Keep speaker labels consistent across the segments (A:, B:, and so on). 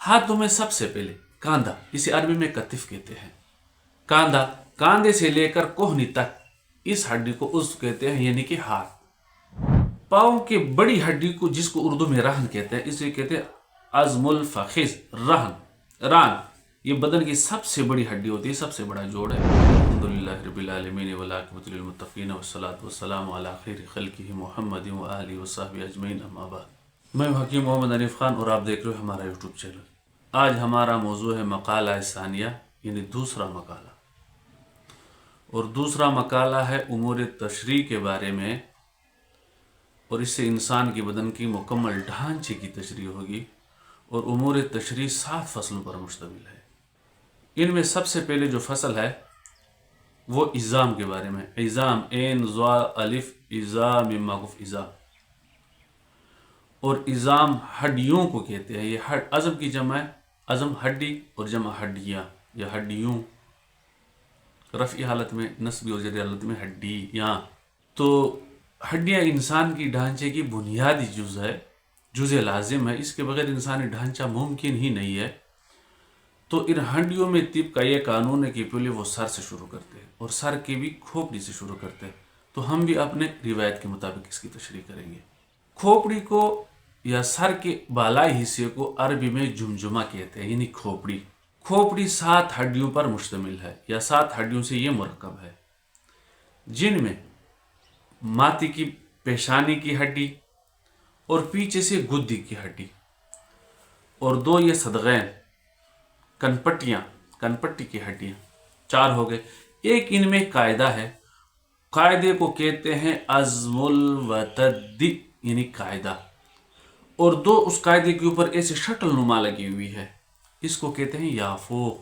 A: ہاتھوں میں سب سے پہلے کاندھا، اسے عربی میں کتف کہتے ہیں۔ کاندھا، کاندھے سے لے کر کوہنی تک اس ہڈی کو عضو کہتے ہیں، یعنی کہ ہاتھ۔ پاؤں کی بڑی ہڈی کو، جس کو اردو میں رہن کہتے ہیں، اسے کہتے ہیں عظم الفخذ، ران۔ یہ بدن کی سب سے بڑی ہڈی ہوتی ہے، سب سے بڑا جوڑ ہے۔ الحمدللہ رب العالمین والعاقبۃ للمتقین والصلاۃ والسلام علی خیر خلقہ محمد وآلہ وصحبہ اجمعین، اما بعد۔ میں حکیم محمد حنیف خان اور آپ دیکھ رہے ہو ہمارا یوٹیوب چینل۔ آج ہمارا موضوع ہے مقالہ ثانیہ، یعنی دوسرا مقالہ، اور دوسرا مقالہ ہے امور تشریح کے بارے میں، اور اس سے انسان کے بدن کی مکمل ڈھانچے کی تشریح ہوگی، اور امور تشریح 7 فصلوں پر مشتمل ہے۔ ان میں سب سے پہلے جو فصل ہے وہ عظام کے بارے میں۔ عظام، عین ضا الف عظام مغف عظام، اور عظام ہڈیوں کو کہتے ہیں۔ یہ عظم کی جمع ہے، عظم ہڈی، اور جمع ہڈیاں یا ہڈیوں، رفعی حالت میں، نصبی اور جری حالت میں ہڈیاں۔ تو ہڈیاں انسان کی ڈھانچے کی بنیادی جز ہے، جز لازم ہے، اس کے بغیر انسانی ڈھانچہ ممکن ہی نہیں ہے۔ تو ان ہڈیوں میں طب کا یہ قانون ہے کہ پہلے وہ سر سے شروع کرتے ہیں، اور سر کی بھی کھوپڑی سے شروع کرتے ہیں۔ تو ہم بھی اپنے روایت کے مطابق اس کی تشریح کریں گے۔ کھوپڑی کو یا سر کے بالائی حصے کو عربی میں جمجمہ کہتے ہیں، یعنی کھوپڑی۔ کھوپڑی 7 ہڈیوں پر مشتمل ہے، یا 7 ہڈیوں سے یہ مرکب ہے، جن میں ماتھی کی پیشانی کی ہڈی، اور پیچھے سے گدی کی ہڈی، اور 2 یہ صدغین، کنپٹی کی ہڈیاں، 4 ہو گئے۔ ایک ان میں قاعدہ ہے، قاعدے کو کہتے ہیں عظم الوتد، یعنی قاعدہ، اور 2 اس قاعدے کے اوپر ایسے شٹل نما لگی ہوئی ہے، اس کو کہتے ہیں یافوق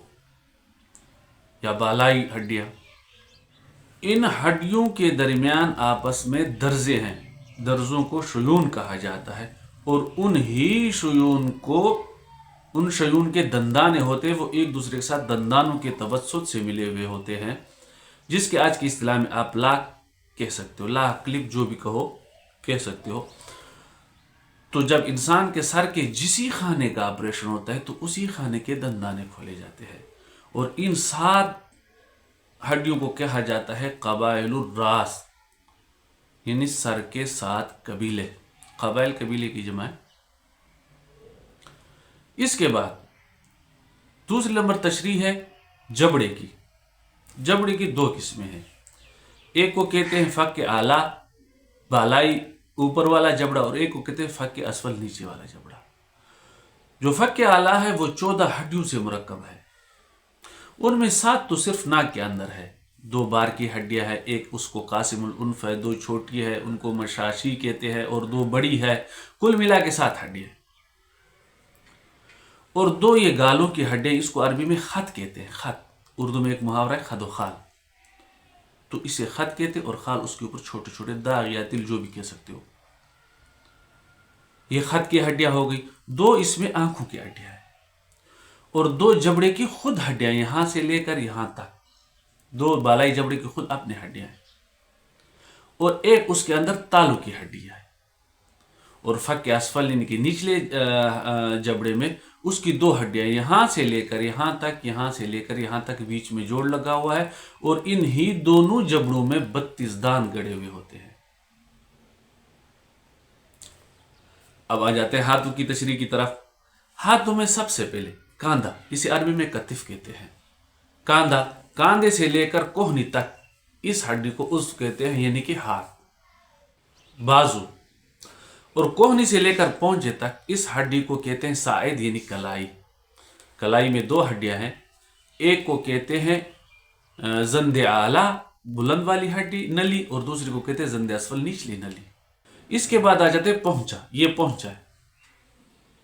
A: یا بالائی ہڈیاں۔ ان ہڈیوں کے درمیان آپس میں درزے ہیں، درزوں کو شیون کہا جاتا ہے، اور ان شیون کے دندانے ہوتے ہیں، وہ ایک دوسرے کے ساتھ دندانوں کے توسط سے ملے ہوئے ہوتے ہیں، جس کے آج کی اصطلاح میں آپ لاک کہہ سکتے ہو، لاک، کلپ، جو بھی کہہ سکتے ہو۔ تو جب انسان کے سر کے جسی خانے کا آپریشن ہوتا ہے تو اسی خانے کے دندانے کھولے جاتے ہیں، اور ان 7 ہڈیوں کو کہا جاتا ہے قبائل الراس، یعنی سر کے 7 قبیلے۔ قبائل قبیلے کی جمع ہے۔ اس کے بعد دوسری نمبر تشریح ہے جبڑے کی۔ جبڑے کی 2 قسمیں ہیں، ایک کو کہتے ہیں فک اعلیٰ، بالائی اوپر والا جبڑا، اور ایک کو کہتے ہیں فک اسفل، نیچے والا جبڑا۔ جو فک اعلیٰ ہے وہ 14 ہڈیوں سے مرکب ہے، ان میں 7 تو صرف ناک کے اندر ہے، 2 بار کی ہڈیاں ہیں، ایک اس کو قاسم الانف ہے، 2 چھوٹی ہے، ان کو مشاشی کہتے ہیں، اور 2 بڑی ہے، کل ملا کے 7 ہڈیاں، اور 2 یہ گالوں کی ہڈیاں، اس کو عربی میں خط کہتے ہیں۔ خط، اردو میں ایک محاورہ ہے خد و خال، تو اسے خط کہتے ہیں، اور خال اس کے اوپر چھوٹے چھوٹے داغ یا تل، جو بھی کہہ سکتے ہو۔ یہ خط کی ہڈیاں ہو گئی۔ 2 اس میں آنکھوں کی ہڈیاں ہیں، اور 2 جبڑے کی خود ہڈیاں، یہاں سے لے کر یہاں تک 2 بالائی جبڑے کی خود اپنے ہڈیاں ہیں، اور ایک اس کے اندر تالو کی ہڈیاں ہے، اور فک اسفل، یعنی کہ نچلے جبڑے میں اس کی 2 ہڈیاں، یہاں سے لے کر یہاں تک، یہاں سے لے کر یہاں تک، بیچ میں جوڑ لگا ہوا ہے، اور انہی دونوں جبڑوں میں 32 دان گڑے ہوئے ہوتے ہیں۔ اب آ جاتے ہیں ہاتھوں کی تشریح کی طرف۔ ہاتھوں میں سب سے پہلے کاندھا، اسے عربی میں کتف کہتے ہیں۔ کاندھا، کاندھے سے لے کر کوہنی تک اس ہڈی کو عضو کہتے ہیں، یعنی کہ ہاتھ۔ بازو، اور کوہنی سے لے کر پونجے تک اس ہڈی کو کہتے ہیں ساعد، یعنی کلائی۔ کلائی میں 2 ہڈیاں ہیں، ایک کو کہتے ہیں زند اعلیٰ، بلند والی ہڈی، نلی، اور دوسری کو کہتے ہیں زند اسفل، نچلی نلی۔ اس کے بعد آ جاتے ہیں پہنچا۔ یہ پہنچا ہے،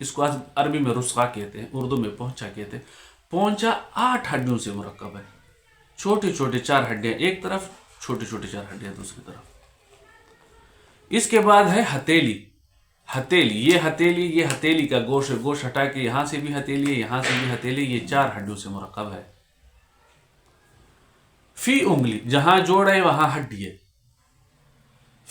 A: اس کو عربی میں رسغا کہتے ہیں، اردو میں پہنچا کہتے ہیں۔ پہنچا 8 ہڈیوں سے مرکب ہے، چھوٹے چھوٹے 4 ہڈیاں ایک طرف، چھوٹے چھوٹے 4 ہڈیاں دوسری طرف۔ اس کے بعد ہے ہتھیلی۔ ہتھیلی، یہ ہتھیلی کا گوشت ہے، گوشت ہٹا کے یہاں سے بھی ہتھیلی ہے، یہاں سے بھی ہتھیلی، یہ 4 ہڈیوں سے مرکب ہے۔ فی انگلی، جہاں جوڑ ہے وہاں ہڈی ہے۔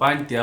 A: 5 3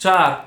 A: 4